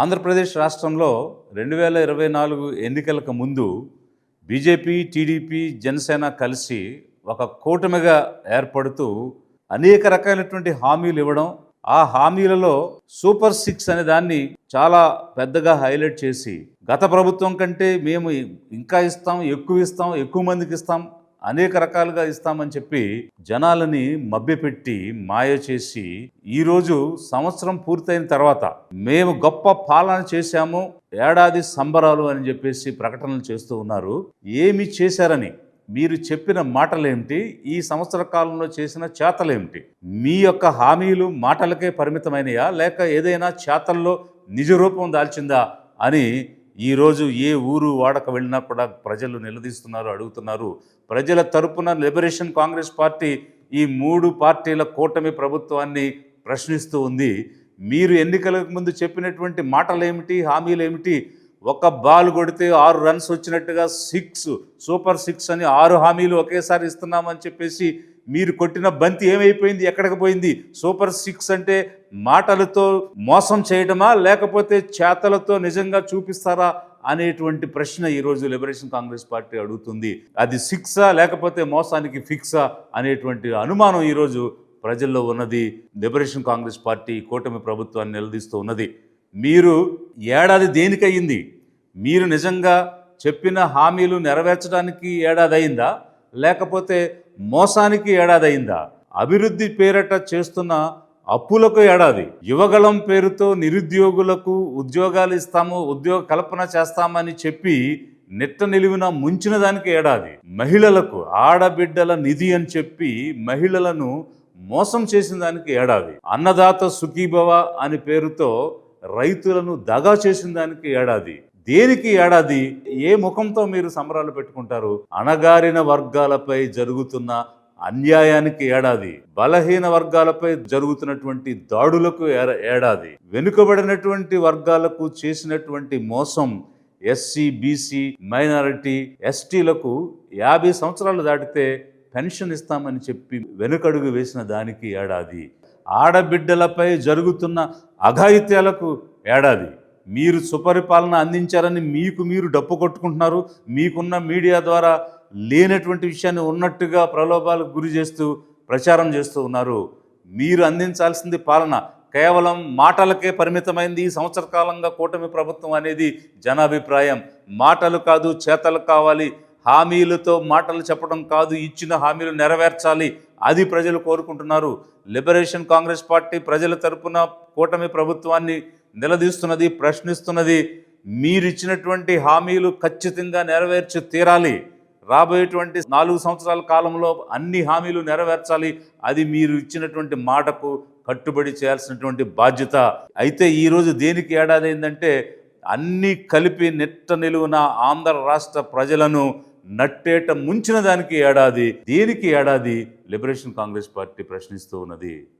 ఆంధ్రప్రదేశ్ రాష్ట్రంలో 2024 ఎన్నికలకు ముందు బీజేపీ, టీడీపీ, జనసేన కలిసి ఒక కూటమిగా ఏర్పడుతూ అనేక రకాలైనటువంటి హామీలు ఇవ్వడం, ఆ హామీలలో సూపర్ 6 అనే దాన్ని చాలా పెద్దగా హైలైట్ చేసి గత ప్రభుత్వం కంటే మేము ఇంకా ఇస్తాం, ఎక్కువ మందికి ఇస్తాం, అనేక రకాలుగా ఇస్తామని చెప్పి జనాలని మభ్యపెట్టి మాయ చేసి ఈరోజు సంవత్సరం పూర్తయిన తర్వాత మేము గొప్ప పాలన చేశాము, ఏడాది సంబరాలు అని చెప్పేసి ప్రకటనలు చేస్తూ ఉన్నారు. ఏమి చేశారని, మీరు చెప్పిన మాటలేమిటి, ఈ సంవత్సర కాలంలో చేసిన చేతలేమిటి? మీ యొక్క హామీలు మాటలకే పరిమితమైనయా, లేక ఏదైనా చేతల్లో నిజరూపం దాల్చిందా అని ఈరోజు ఏ ఊరు వాడక వెళ్ళినా కూడా ప్రజలు నిలదీస్తున్నారు, అడుగుతున్నారు. ప్రజల తరపున లిబరేషన్ కాంగ్రెస్ పార్టీ ఈ 3 పార్టీల కూటమి ప్రభుత్వాన్ని ప్రశ్నిస్తూ ఉంది. మీరు ఎన్నికలకు ముందు చెప్పినటువంటి మాటలేమిటి, హామీలేమిటి? ఒక బాల్ కొడితే 6 రన్స్ వచ్చినట్టుగా సూపర్ 6 అని 6 హామీలు ఒకేసారి ఇస్తున్నామని చెప్పేసి మీరు కొట్టిన బంతి ఏమైపోయింది, ఎక్కడికి పోయింది? సూపర్ 6 అంటే మాటలతో మోసం చేయడమా, లేకపోతే చేతలతో నిజంగా చూపిస్తారా అనేటువంటి ప్రశ్న ఈరోజు లిబరేషన్ కాంగ్రెస్ పార్టీ అడుగుతుంది. అది 6ఆ లేకపోతే మోసానికి ఫిక్సా అనేటువంటి అనుమానం ఈరోజు ప్రజల్లో ఉన్నది. లిబరేషన్ కాంగ్రెస్ పార్టీ కూటమి ప్రభుత్వాన్ని నిలదీస్తూ ఉన్నది. మీరు ఏడాది దేనికయ్యింది? మీరు నిజంగా చెప్పిన హామీలు నెరవేర్చడానికి ఏడాది అయిందా, లేకపోతే మోసానికి ఏడాది అయిందా? అభివృద్ధి పేరట చేస్తున్న అప్పులకు ఏడాది, యువగళం పేరుతో నిరుద్యోగులకు ఉద్యోగాలు ఇస్తాము, ఉద్యోగ కల్పన చేస్తామని చెప్పి నెట్ట నిలువున ముంచిన దానికి ఏడాది, మహిళలకు ఆడబిడ్డల నిధి అని చెప్పి మహిళలను మోసం చేసిన దానికి ఏడాది, అన్నదాత సుఖీభవ అని పేరుతో రైతులను దగా చేసిన దానికి ఏడాది. దేనికి ఏడాది? ఏ ముఖంతో మీరు సంబరాలు పెట్టుకుంటారు? అణగారిన వర్గాలపై జరుగుతున్న అన్యాయానికి ఏడాది, బలహీన వర్గాలపై జరుగుతున్నటువంటి దాడులకు ఏడాది, వెనుకబడినటువంటి వర్గాలకు చేసినటువంటి మోసం, ఎస్సీ, బీసీ, మైనారిటీ, ఎస్టీలకు 50 సంవత్సరాలు దాటితే పెన్షన్ ఇస్తామని చెప్పి వెనుకడుగు వేసిన దానికి ఏడాది, ఆడబిడ్డలపై జరుగుతున్న అఘాయిత్యాలకు ఏడాది. మీరు సుపరిపాలన అందించారని మీకు మీరు డప్పు కొట్టుకుంటున్నారు. మీకున్న మీడియా ద్వారా లేనటువంటి విషయాన్ని ఉన్నట్టుగా ప్రలోభాలకు గురి చేస్తూ ప్రచారం చేస్తూ ఉన్నారు. మీరు అందించాల్సింది పాలన కేవలం మాటలకే పరిమితమైంది ఈ సంవత్సర కాలంగా కూటమి ప్రభుత్వం అనేది జనాభిప్రాయం. మాటలు కాదు, చేతలు కావాలి. హామీలతో మాటలు చెప్పడం కాదు, ఇచ్చిన హామీలు నెరవేర్చాలి, అది ప్రజలు కోరుకుంటున్నారు. లిబరేషన్ కాంగ్రెస్ పార్టీ ప్రజల తరపున కూటమి ప్రభుత్వాన్ని నిలదీస్తున్నది, ప్రశ్నిస్తున్నది. మీరిచ్చినటువంటి హామీలు ఖచ్చితంగా నెరవేర్చి తీరాలి. రాబోయేటువంటి 4 సంవత్సరాల కాలంలో అన్ని హామీలు నెరవేర్చాలి. అది మీరు ఇచ్చినటువంటి మాటకు కట్టుబడి చేయాల్సినటువంటి బాధ్యత. అయితే ఈరోజు దేనికి ఏడాది అయిందంటే, అన్నీ కలిపి నెట్ట నిలువున ఆంధ్ర రాష్ట్ర ప్రజలను నట్టేట ముంచిన దానికి ఏడాది. దేనికి ఏడాది? లిబరేషన్ కాంగ్రెస్ పార్టీ ప్రశ్నిస్తూ ఉన్నది.